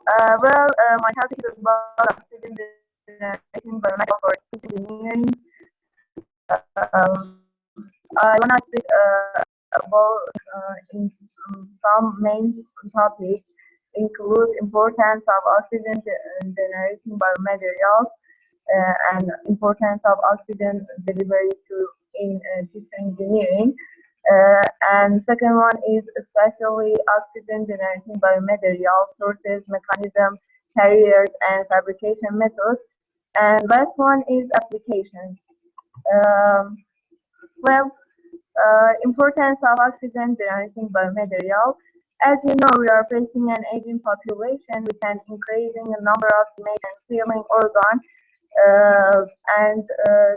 My topic is about oxygen generation biomedical for engineering. I wanna speak about some main topics include importance of oxygen generation biomaterials and importance of oxygen delivery to in tissue engineering. And second one is especially oxygen generating biomaterial sources, mechanism, carriers, and fabrication methods. And last one is applications. Um, well, Importance of oxygen generating biomaterial. As you know, we are facing an aging population with an increasing number of female and feeling organs, and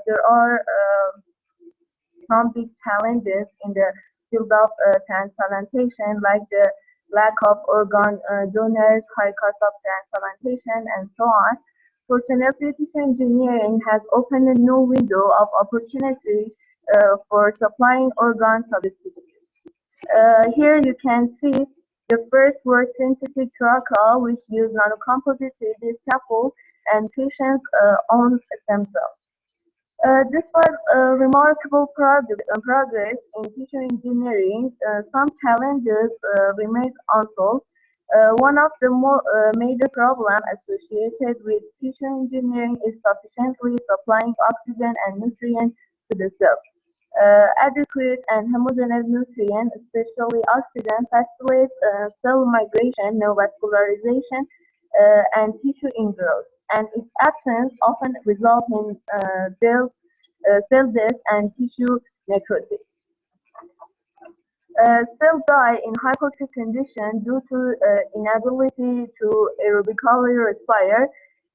there are some big challenges in the field of transplantation, like the lack of organ donors, high cost of transplantation, and so on. Fortunately, tissue engineering has opened a new window of opportunity for supplying organ substitutes. Here you can see the first were synthetic charcoal, which use nanocomposite 3D scaffold and patients' own stem cells. This was a remarkable progress in tissue engineering. Some challenges remain unsolved. One of the major problems associated with tissue engineering is sufficiently supplying oxygen and nutrients to the cell. Adequate and homogeneous nutrients, especially oxygen, facilitate cell migration, neovascularization, and tissue ingrowth, and its absence often results in cell death and tissue necrosis. Cells die in hypoxic condition due to inability to aerobically respire.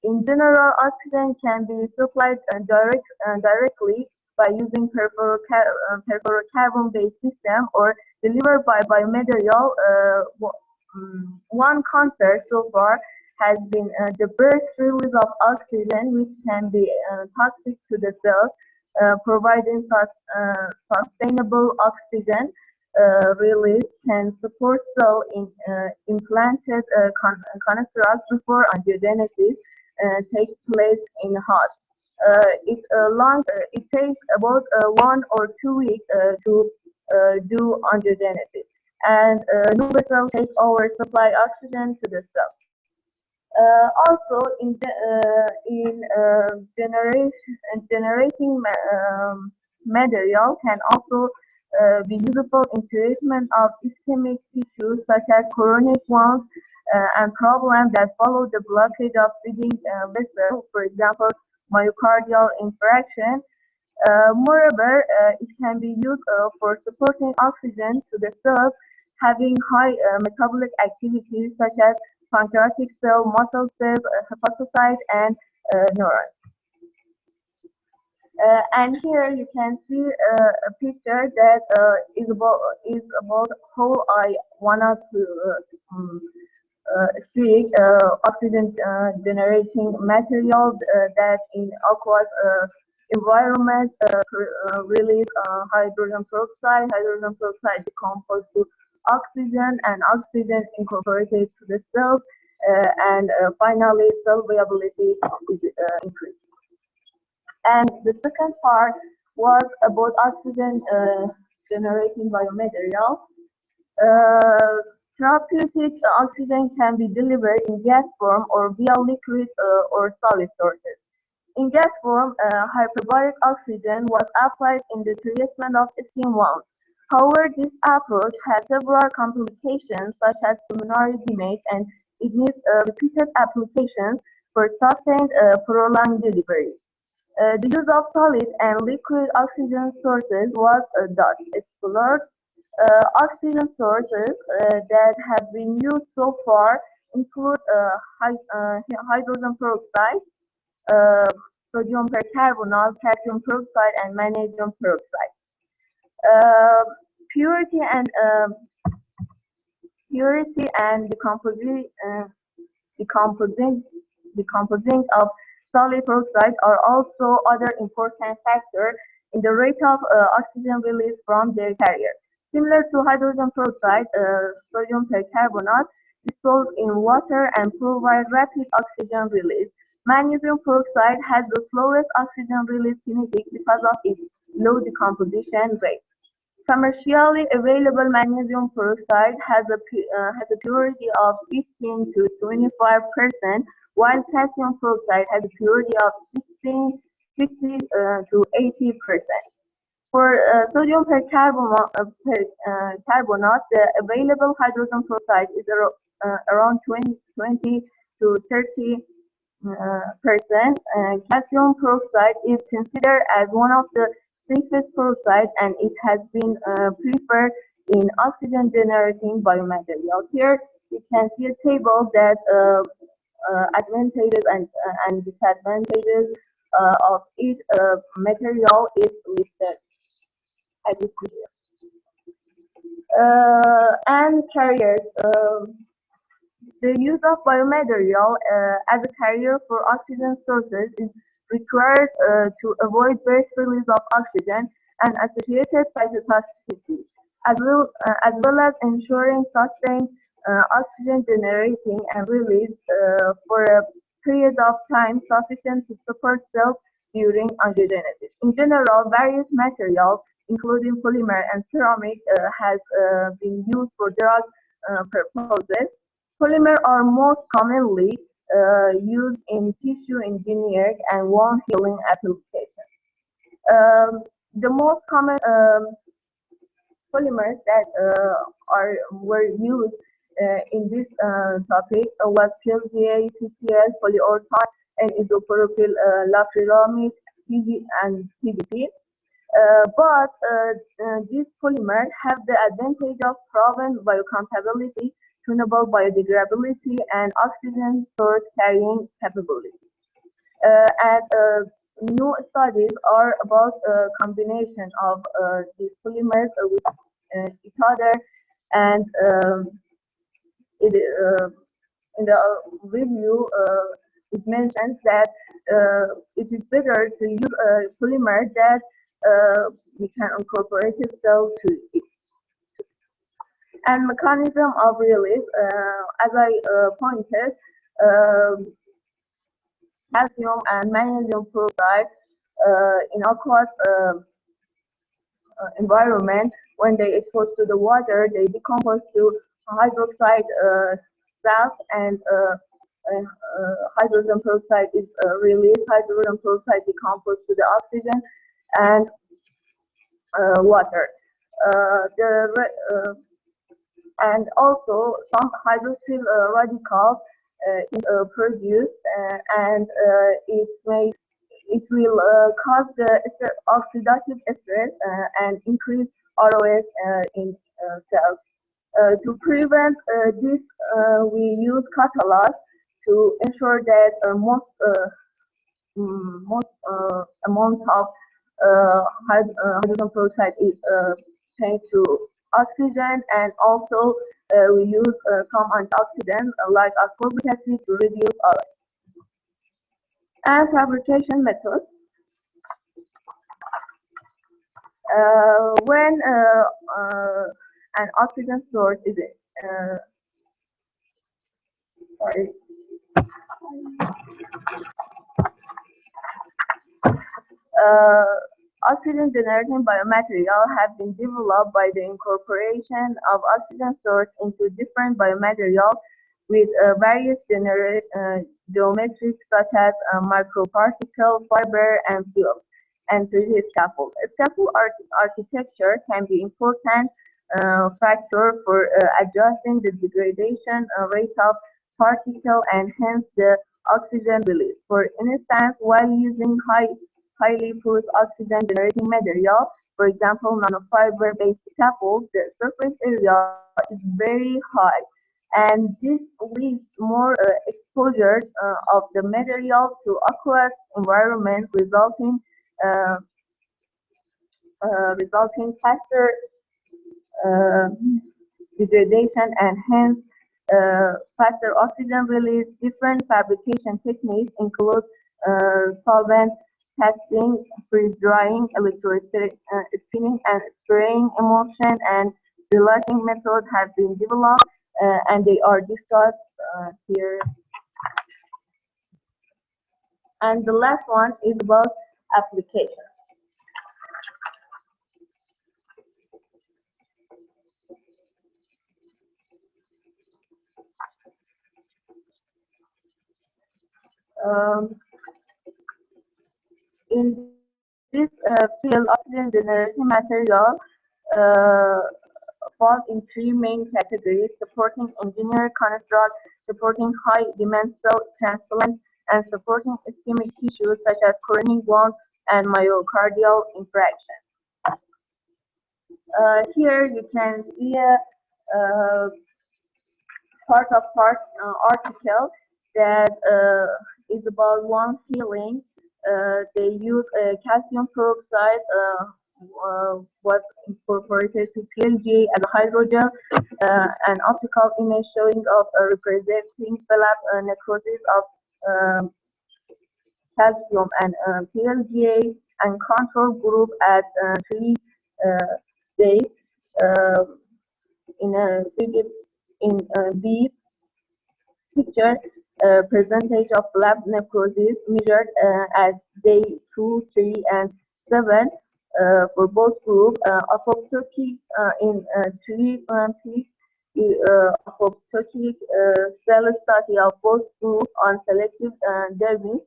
In general, oxygen can be supplied directly by using perfluorocarbon-based system or delivered by biomaterial. One concept so far has been the burst release of oxygen, which can be toxic to the cells, providing sustainable oxygen release can support cell implanted constructs before angiogenesis takes place in heart. It takes about 1 or 2 weeks to do angiogenesis, and new vessel takes over supply oxygen to the cell. Also, generating material can also be useful in treatment of ischemic tissues such as chronic wounds and problems that follow the blockage of feeding vessels, for example, myocardial infarction. Moreover, it can be used for supporting oxygen to the cells having high metabolic activity such as pancreatic cell, muscle cells, hepatocytes, and neurons. And here you can see a picture that is about how I wanted to speak oxygen generating materials that in aqueous environment release hydrogen peroxide. Hydrogen peroxide decomposes to oxygen, and oxygen incorporated to the cells, and finally cell viability is increased. And the second part was about oxygen generating biomaterial. Uh, Therapeutic oxygen can be delivered in gas form or via liquid or solid sources. In gas form, hyperbaric oxygen was applied in the treatment of skin wounds. However, this approach has several complications such as pulmonary damage, and it needs repeated applications for sustained prolonged delivery. The use of solid and liquid oxygen sources was thus explored. Oxygen sources that have been used so far include hydrogen peroxide, uh, sodium percarbonate, calcium peroxide, and magnesium peroxide. Uh, purity and purity and decomposing, decomposing of solid peroxide are also other important factors in the rate of oxygen release from their carrier. Similar to hydrogen peroxide, sodium percarbonate dissolve in water and provide rapid oxygen release. Magnesium peroxide has the slowest oxygen release kinetic because of its low decomposition rate. Commercially available magnesium peroxide has a purity of 15 to 25%, while calcium peroxide has a purity of 16, 50 to 80%. For sodium percarbonate, the available hydrogen peroxide is around 20 to 30 percent. Calcium peroxide is considered as one of the safest peroxides, and it has been preferred in oxygen-generating biomaterials. Here you can see a table that advantages and disadvantages of each material is listed as you see here. And carriers. The use of biomaterial as a carrier for oxygen sources is required to avoid burst release of oxygen and associated cytotoxicity, as well as ensuring sustained oxygen generating and release for a period of time sufficient to support cells during angiogenesis. In general, various materials, including polymer and ceramic, has been used for drug purposes. Polymer are most commonly used in tissue engineering and wound healing applications. The most common polymers that were used in this topic was PLGA, CCS, polyurethane, and isopropyl lacrylamide, and PVP. But these polymers have the advantage of proven biocompatibility, tunable biodegradability, and oxygen source carrying capability. And new studies are about a combination of these polymers with each other, and it, in the review it mentions that it is better to use a polymer that we can incorporate itself to it. And mechanism of release, as I pointed, calcium and magnesium peroxide in aqueous environment, when they expose to the water, they decompose to hydroxide salts, and hydrogen peroxide is released. Hydrogen peroxide decomposes to the oxygen and water. And also some hydroxyl radicals is produced, and it will cause the oxidative stress and increase ROS in cells. To prevent this, we use catalase to ensure that most amount of hydrogen peroxide is changed to oxygen, and also we use some antioxidants like ascorbic acid to reduce ROS. And fabrication methods. When an oxygen source is sorry. Oxygen generating biomaterial have been developed by the incorporation of oxygen source into different biomaterials with various geometries such as microparticle, fiber, and film, and 3D scaffold. A scaffold architecture can be important factor for adjusting the degradation rate of particle and hence the oxygen release. For instance, while using highly porous oxygen generating material, for example, nanofiber-based scaffolds, the surface area is very high, and this leads more exposure of the material to aqueous environment, resulting faster degradation and hence faster oxygen release. Different fabrication techniques include solvent casting, freeze drying, electrospinning, and spraying emulsion and gelatin methods have been developed. and they are discussed here. And the last one is about application. Um, in this field, oxygen generating material uh, falls in three main categories: supporting engineered construct, supporting high demand cell transplant, and supporting ischemic tissues such as coronary wounds and myocardial infarction. Here you can see a part article that is about one healing. They use calcium peroxide was incorporated to PLG as a hydrogel, an optical image showing of representing flap necrosis of calcium and PLGA and control group at 3 days uh, in a figure in B picture. Percentage of lab necrosis measured at day 2, 3, and 7 for both groups. Apoptotic in 3 peaks. Apoptotic cell study of both groups on selective Derby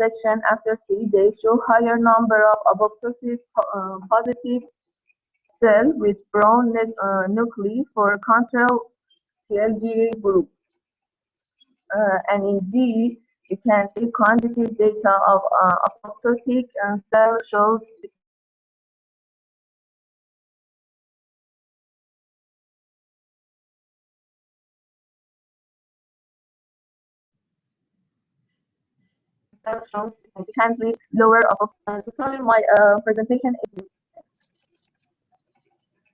section after 3 days show higher number of apoptosis positive cells with brown nuclei for control PLGA group. And in D, you can see quantitative data of apoptotic cell shows significantly lower of totally my presentation is